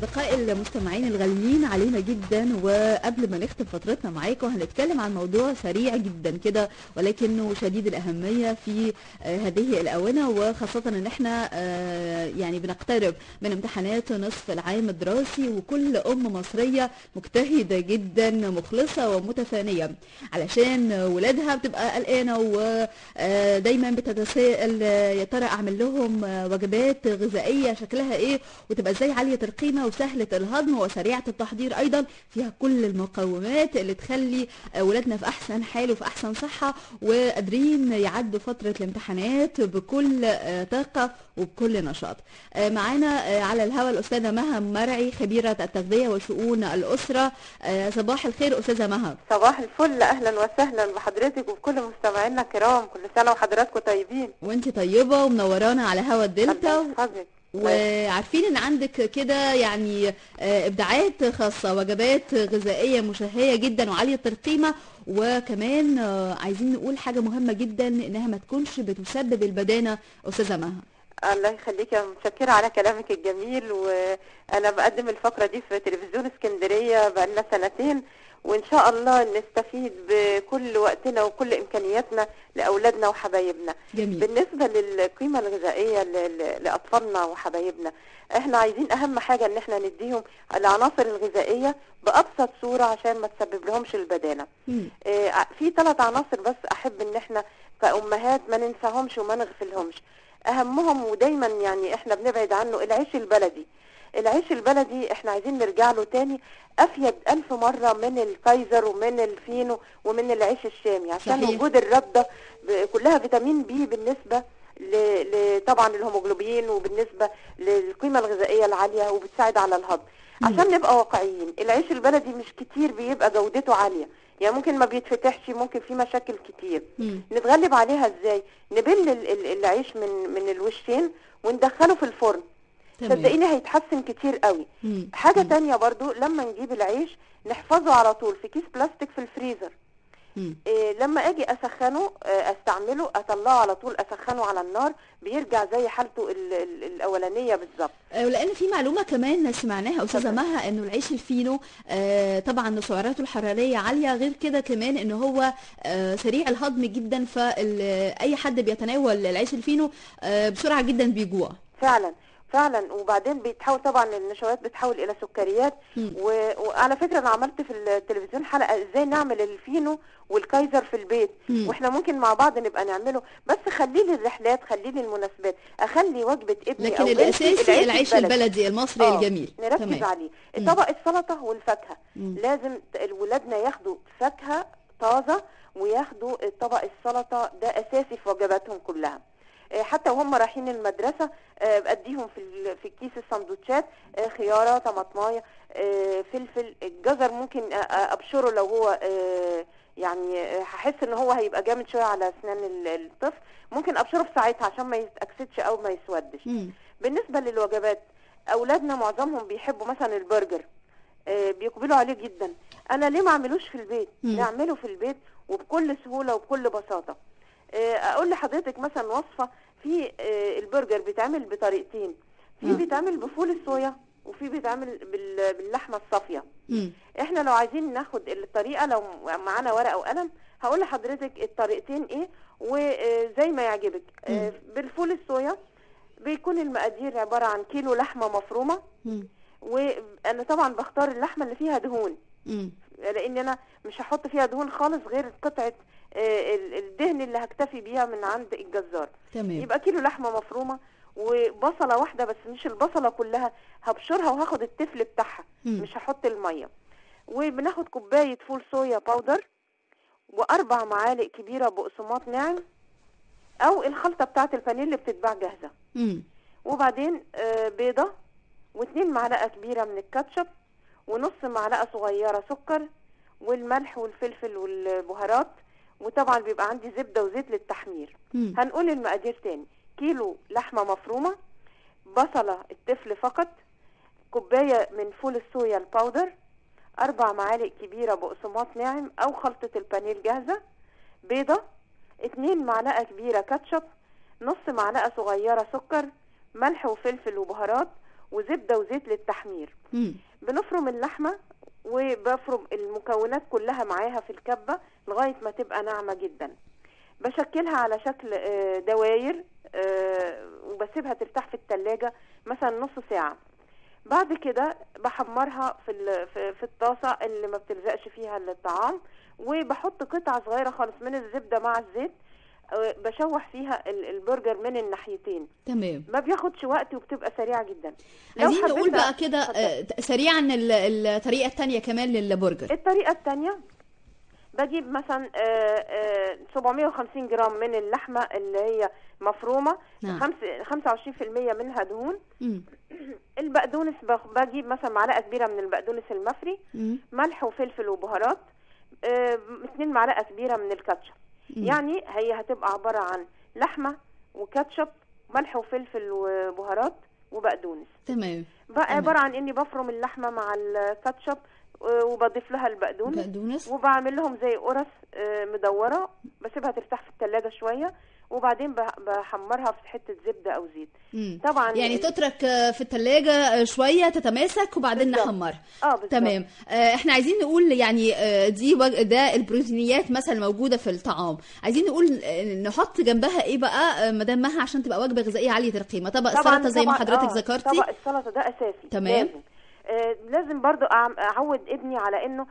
أصدقائي المستمعين الغاليين علينا جدا، وقبل ما نختم فترتنا معاكم هنتكلم عن موضوع سريع جدا كده ولكنه شديد الأهمية في هذه الآونة، وخاصة ان احنا يعني بنقترب من امتحانات نصف العام الدراسي، وكل أم مصرية مجتهدة جدا مخلصة ومتفانية علشان ولادها بتبقى قلقانة ودايما بتتساءل يا ترى أعمل لهم وجبات غذائية شكلها ايه وتبقى ازاي عالية القيمة وسهلة الهضم وسريعة التحضير، ايضا فيها كل المقومات اللي تخلي ولادنا في احسن حال وفي احسن صحة وقادرين يعدوا فترة الامتحانات بكل طاقة وبكل نشاط. معانا على الهواء الأستاذة مها مرعي، خبيرة التغذية وشؤون الأسرة. صباح الخير أستاذة مها. صباح الفل، أهلا وسهلا بحضرتك وبكل مستمعينا الكرام، كل سنة وحضراتكم طيبين. وانت طيبة ومنورانا على هوا الدلتا. الله. وعارفين ان عندك كده يعني ابداعات خاصة، وجبات غذائية مشهية جدا وعالية القيمة، وكمان عايزين نقول حاجة مهمة جدا انها ما تكونش بتسبب البدانة. استاذة مها الله يخليك، انا متشكرة على كلامك الجميل، وانا بقدم الفقرة دي في تلفزيون اسكندرية بقالنا سنتين، وان شاء الله نستفيد بكل وقتنا وكل امكانياتنا لاولادنا وحبايبنا. جميل. بالنسبة للقيمة الغذائية لاطفالنا وحبايبنا، احنا عايزين اهم حاجة ان احنا نديهم العناصر الغذائية بابسط صورة عشان ما تسبب لهمش البدانة. في 3 عناصر بس احب ان احنا كأمهات ما ننساهمش وما نغفلهمش. اهمهم ودايما يعني احنا بنبعد عنه العيش البلدي. العيش البلدي احنا عايزين نرجع له تاني افيد 1000 مرة من الكايزر ومن الفينو ومن العيش الشامي، عشان صحيح. وجود الردة كلها فيتامين بي بالنسبة طبعا الهيموجلوبين، وبالنسبة للقيمة الغذائية العالية، وبتساعد على الهضم. عشان نبقى واقعيين، العيش البلدي مش كتير بيبقى جودته عالية، يعني ممكن ما بيتفتحش، ممكن في مشاكل كتير. نتغلب عليها ازاي؟ نبل العيش من الوشين وندخله في الفرن، صدقيني هيتحسن كتير قوي. حاجة تانية برضو، لما نجيب العيش نحفظه على طول في كيس بلاستيك في الفريزر. لما اجي اسخنه استعمله اطلعه على طول اسخنه على النار، بيرجع زي حالته الاولانيه بالظبط. ولان في معلومه كمان سمعناها استاذه مها، انه العيش الفينو طبعا سعراته الحراريه عاليه، غير كده كمان ان هو سريع الهضم جدا، فاي حد بيتناول العيش الفينو بسرعه جدا بيجوع. فعلا وبعدين بيتحول طبعا النشويات بتحول الى سكريات. وعلى فكره انا عملت في التلفزيون حلقه ازاي نعمل الفينو والكايزر في البيت، واحنا ممكن مع بعض نبقى نعمله، بس خليه للرحلات، خليه للمناسبات، اخلي وجبه ابني لكن الاساسي العيش البلدي المصري الجميل نركز عليه. طبق السلطه والفاكهه، لازم ولادنا ياخدوا فاكهه طازه وياخدوا طبق السلطه، ده اساسي في وجباتهم كلها. حتى وهم رايحين المدرسه بديهم في كيس السندوتشات خياره، طماطمايه، فلفل، الجزر ممكن ابشره لو هو يعني هحس ان هو هيبقى جامد شويه على اسنان الطفل، ممكن ابشره في ساعتها عشان ما يتاكسدش او ما يسودش. بالنسبه للوجبات، اولادنا معظمهم بيحبوا مثلا البرجر، بيقبلوا عليه جدا. انا ليه ما اعملوش في البيت؟ نعمله في البيت وبكل سهوله وبكل بساطه. اقول لحضرتك مثلا وصفه في البرجر بيتعمل بطريقتين، في بيتعمل بفول الصويا وفي بيتعمل باللحمه الصافيه. احنا لو عايزين ناخد الطريقه، لو معانا ورقه وقلم هقول لحضرتك الطريقتين ايه وزي ما يعجبك. بالفول الصويا بيكون المقادير عباره عن كيلو لحمه مفرومه، وانا طبعا بختار اللحمه اللي فيها دهون، لان انا مش هحط فيها دهون خالص غير قطعه الدهن اللي هكتفي بيها من عند الجزار. تمام. يبقى كيلو لحمه مفرومه وبصله واحده بس، مش البصله كلها، هبشرها وهاخد التفل بتاعها، مش هحط الميه. وبناخد كوبايه فول صويا باودر، و4 معالق كبيره بقسماط ناعم، او الخلطه بتاعه البانيه اللي بتتباع جاهزه. وبعدين بيضه، و2 معلقه كبيره من الكاتشب، ونص معلقه صغيره سكر، والملح والفلفل والبهارات، وطبعا بيبقى عندي زبده وزيت للتحمير. هنقول المقادير تاني: كيلو لحمه مفرومه، بصله التفل فقط، كوبايه من فول الصويا الباودر، 4 معالق كبيره بقسماط ناعم او خلطه البانيه الجاهزه، بيضه، 2 معلقه كبيره كاتشب، نص معلقه صغيره سكر، ملح وفلفل وبهارات، وزبده وزيت للتحمير. بنفرم اللحمه وبفرم المكونات كلها معاها في الكبه لغايه ما تبقى ناعمه جدا. بشكلها على شكل دواير وبسيبها ترتاح في التلاجة مثلا نص ساعة. بعد كده بحمرها في الطاسة اللي ما بتلزقش فيها الطعام، وبحط قطعة صغيرة خالص من الزبدة مع الزيت، بشوح فيها البرجر من الناحيتين. تمام. ما بياخدش وقت وبتبقى سريعة جدا. عايزين نقول بقى كده سريعا الطريقة التانية كمان للبرجر. الطريقة التانية بجيب مثلا 750 جرام من اللحمة اللي هي مفرومة، 25% منها دهون. البقدونس بجيب مثلا معلقة كبيرة من البقدونس المفري، ملح وفلفل وبهارات، 2 معلقة كبيرة من الكاتشب. يعني هي هتبقى عبارة عن لحمة وكاتشب، ملح وفلفل وبهارات وبقدونس. تمام. بقى عبارة عن اني بفرم اللحمة مع الكاتشب وبضيف لها البقدونس وبعمل لهم زي قرص مدوره، بسيبها ترتاح في الثلاجه شويه، وبعدين بحمرها في حته زبده او زيت. طبعا يعني تترك في الثلاجه شويه تتماسك وبعدين نحمرها. تمام. احنا عايزين نقول يعني ده البروتينيات مثلا موجوده في الطعام، عايزين نقول نحط جنبها ايه بقى مدام مها عشان تبقى وجبه غذائيه عاليه القيمه؟ طبق السلطه زي ما حضرتك ذكرتي. طبق السلطه ده اساسي. تمام. لازم برضو اعود ابني على انه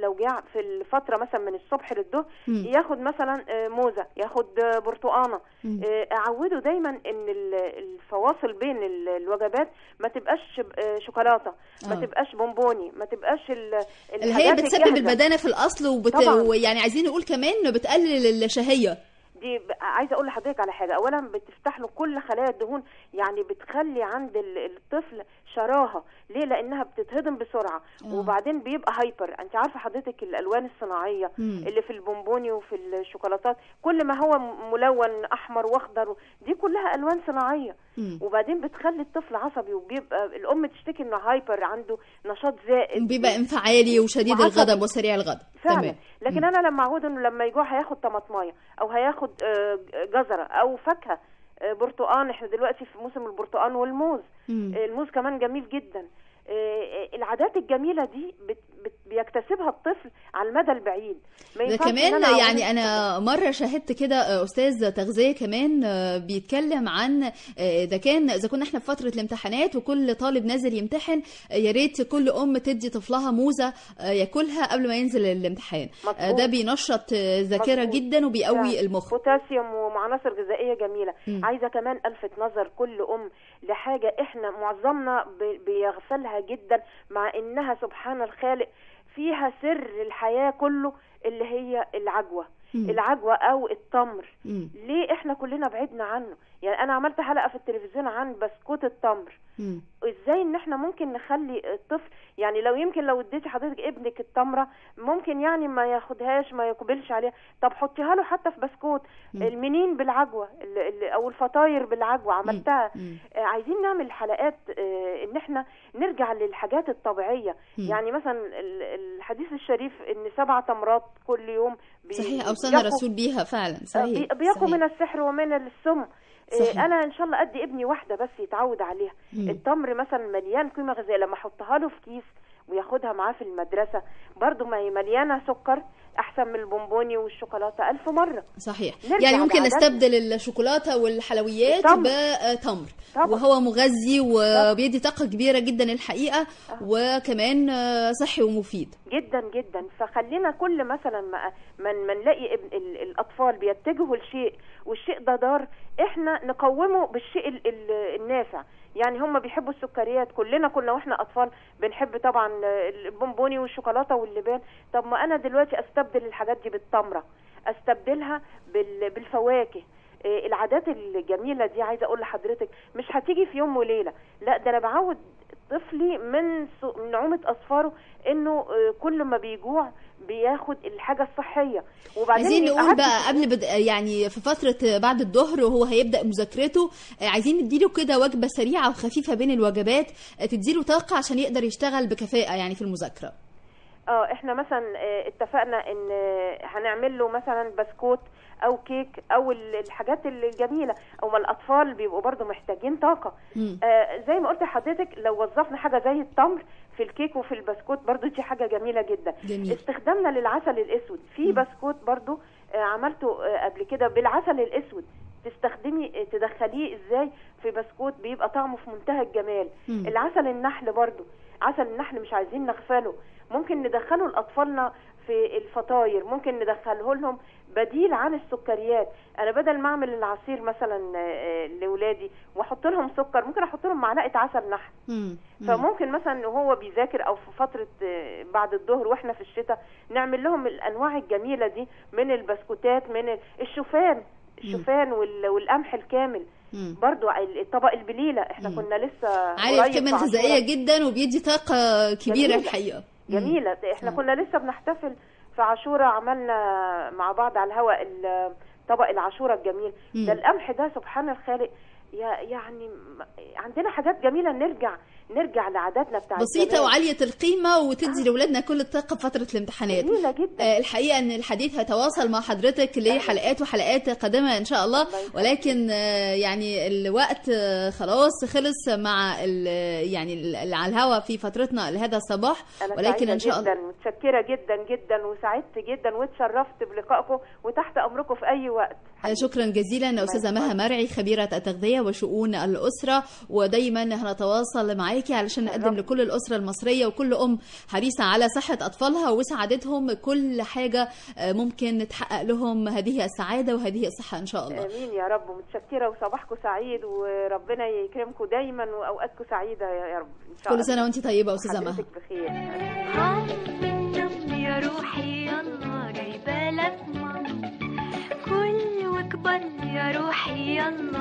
لو جاع في الفتره مثلا من الصبح للظهر ياخد مثلا موزه، ياخد برتقانه. اعوده دايما ان الفواصل بين الوجبات ما تبقاش شوكولاته، ما تبقاش بونبوني، ما تبقاش اللي هي بتسبب البدانه في الاصل ويعني عايزين نقول كمان بتقلل الشهيه. دي عايزه اقول لحضرتك على حاجه، اولا بتفتح له كل خلايا الدهون، يعني بتخلي عند الطفل شراهه. ليه؟ لانها بتتهضم بسرعه. وبعدين بيبقى هايبر. انت عارفه حضرتك الالوان الصناعيه اللي في البونبوني وفي الشوكولاتات، كل ما هو ملون احمر واخضر، دي كلها الوان صناعيه. وبعدين بتخلي الطفل عصبي، وبيبقى الام تشتكي انه هايبر، عنده نشاط زائد، بيبقى انفعالي وشديد الغضب وسريع الغضب. فعلا. تمام. لكن انا لما اعود انه لما يجوع هياخد طماطمايه او هياخد جزره او فاكهه، برتقان. احنا دلوقتي في موسم البرتقان والموز. الموز كمان جميل جدا. العادات الجميلة دي بيكتسبها الطفل على المدى البعيد. ده كمان يعني أنا مرة شاهدت كده أستاذ تغذية كمان بيتكلم عن إذا كنا إحنا في فترة الامتحانات وكل طالب نازل يمتحن، يا ريت كل أم تدي طفلها موزة ياكلها قبل ما ينزل الامتحان. ده بينشط ذاكرة جدا وبيقوي المخ. بوتاسيوم وعناصر غذائية جميلة. عايزة كمان ألفت نظر كل أم لحاجة إحنا معظمنا بيغفلها جدا، مع إنها سبحان الخالق فيها سر الحياة كله، اللي هي العجوة. العجوة أو التمر. ليه إحنا كلنا بعدنا عنه؟ يعني أنا عملت حلقة في التلفزيون عن بسكوت التمر. إزاي إن إحنا ممكن نخلي الطفل، يعني لو اديتي حضرتك ابنك التمرة ممكن يعني ما ياخدهاش، ما يقبلش عليها. طب حطيها له حتى في بسكوت. المنين بالعجوة أو الفطاير بالعجوة عملتها. عايزين نعمل حلقات إن إحنا نرجع للحاجات الطبيعية. يعني مثلا الحديث الشريف إن 7 تمرات كل يوم صحيح أوصانا الرسول بيها فعلا. صحيح. بيقوا من السحر ومن السم. انا ان شاء الله ادي ابني واحده بس يتعود عليها. التمر مثلا مليان قيمه غذائيه، لما احطها له في كيس وياخدها معاه في المدرسه، برضو ما هي مليانه سكر، احسن من البونبوني والشوكولاته 1000 مره. صحيح. يعني ممكن نستبدل الشوكولاته والحلويات بتمر، وهو مغذي وبيدي طاقه كبيره جدا الحقيقه، وكمان صحي ومفيد جدا جدا. فخلينا كل مثلا ما نلاقي الاطفال بيتجهوا لشيء والشيء ده ضار، احنا نقومه بالشيء النافع. يعني هم بيحبوا السكريات، كلنا كنا واحنا اطفال بنحب طبعا البونبوني والشوكولاته واللبان. طب ما انا دلوقتي استبدل الحاجات دي بالتمره، استبدلها بالفواكه. العادات الجميله دي عايزه اقول لحضرتك مش هتيجي في يوم وليله، لا ده انا بعود طفلي من نعومه اصفاره انه كل ما بيجوع بياخد الحاجه الصحيه. وبعدين عايزين نقول بقى قبل يعني في فتره بعد الظهر وهو هيبدا مذاكرته، عايزين نديله كده وجبه سريعه وخفيفه بين الوجبات تديله طاقه عشان يقدر يشتغل بكفاءه يعني في المذاكره. احنا مثلا اتفقنا ان هنعمل له مثلا بسكوت او كيك او الحاجات الجميله، او ما الاطفال بيبقوا برضو محتاجين طاقه. زي ما قلت لحضرتك، لو وظفنا حاجه زي التمر في الكيك وفي البسكوت برضو دي حاجه جميله جدا. جميل. استخدامنا للعسل الاسود في بسكوت برضو عملته قبل كده بالعسل الاسود، تدخليه ازاي في بسكوت بيبقى طعمه في منتهى الجمال. العسل النحل برضو، عسل النحل مش عايزين نغفله، ممكن ندخله لاطفالنا في الفطاير، ممكن ندخله لهم بديل عن السكريات. انا بدل ما اعمل العصير مثلا لاولادي واحط لهم سكر، ممكن احط لهم معلقه عسل نحل. فممكن مثلا وهو بيذاكر او في فتره بعد الظهر واحنا في الشتاء نعمل لهم الانواع الجميله دي من البسكوتات، من الشوفان والقمح الكامل. برضو طبق البليله احنا كنا لسه عالي القيمه الغذائيه جدا وبيدي طاقه كبيره الحقيقه. جميله. احنا كنا لسه بنحتفل في عاشوراء، عملنا مع بعض على الهواء طبق العاشوراء الجميل ده. القمح ده سبحان الخالق، يعني عندنا حاجات جميله نرجع لعاداتنا بتاعت بسيطه زمان. وعاليه القيمه وتدي لاولادنا كل الطاقه في فتره الامتحانات. جميله جدا. الحقيقه ان الحديث هيتواصل مع حضرتك لحلقات وحلقات قادمه ان شاء الله، ولكن يعني الوقت خلاص خلص مع يعني على الهوا في فترتنا لهذا الصباح. ولكن ان شاء الله متشكره جدا جدا وسعدت جدا واتشرفت بلقائكم وتحت امركم في اي وقت. شكرا جزيلا استاذه مها مرعي، خبيره التغذيه وشؤون الاسره، ودايما هنتواصل معاكي علشان نقدم لكل الاسره المصريه وكل ام حريصه على صحه اطفالها وسعادتهم كل حاجه ممكن تحقق لهم هذه السعاده وهذه الصحه ان شاء الله. امين يا رب. متشكره وصباحكم سعيد وربنا يكرمكم دايما واوقاتكم سعيده يا رب ان شاء الله. كل سنه وانت طيبه استاذه مها. حضرتك بخير. يا روحي يلا جايبه لك ماما، كل واكبر يا روحي يلا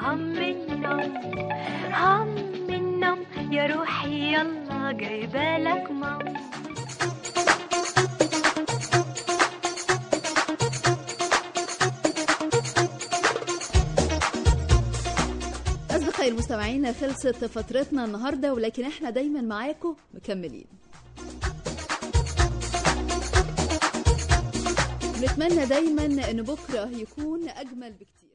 هم النوم يا روحي يلا جايبه لك ماما. أصدقائي المستمعين، خلصت فترتنا النهارده، ولكن احنا دايما معاكم مكملين. نتمنى دايما ان بكره يكون اجمل بكتير.